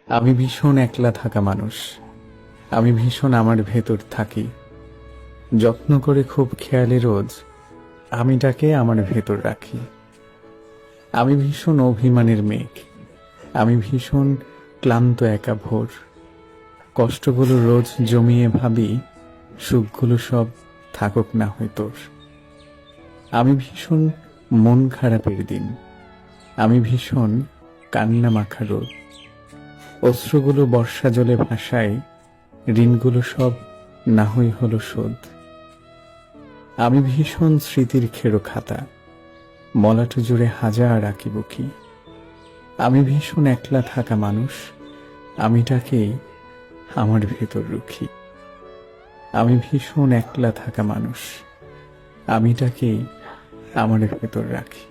আমি ভীষণ একলা থাকা মানুষ। আমি ভীষণ আমার ভেতর থাকি, যত্ন করে খুব খেয়ালে রোজ আমিটাকে আমার ভেতর রাখি। আমি ভীষণ অভিমানের মেঘ, আমি ভীষণ ক্লান্ত একা ভোর। কষ্টগুলো রোজ জমিয়ে ভাবি, সুখগুলো সব থাকুক না হয় তোর। আমি ভীষণ মন খারাপের দিন, আমি ভীষণ কান্না মাখা রোদ। অশ্রুগুলো বর্ষা জলে ভাসায়, ঋণগুলো সব না হই হলো শোধ। আমি ভীষণ স্মৃতির খেরো খাতা, মলাট জুড়ে হাজার আঁকি বুকি। আমি ভীষণ একলা থাকা মানুষ, আমিটাকেই আমার ভেতর রুখি। আমি ভীষণ একলা থাকা মানুষ, আমিটাকেই আমার ভেতর রাখি।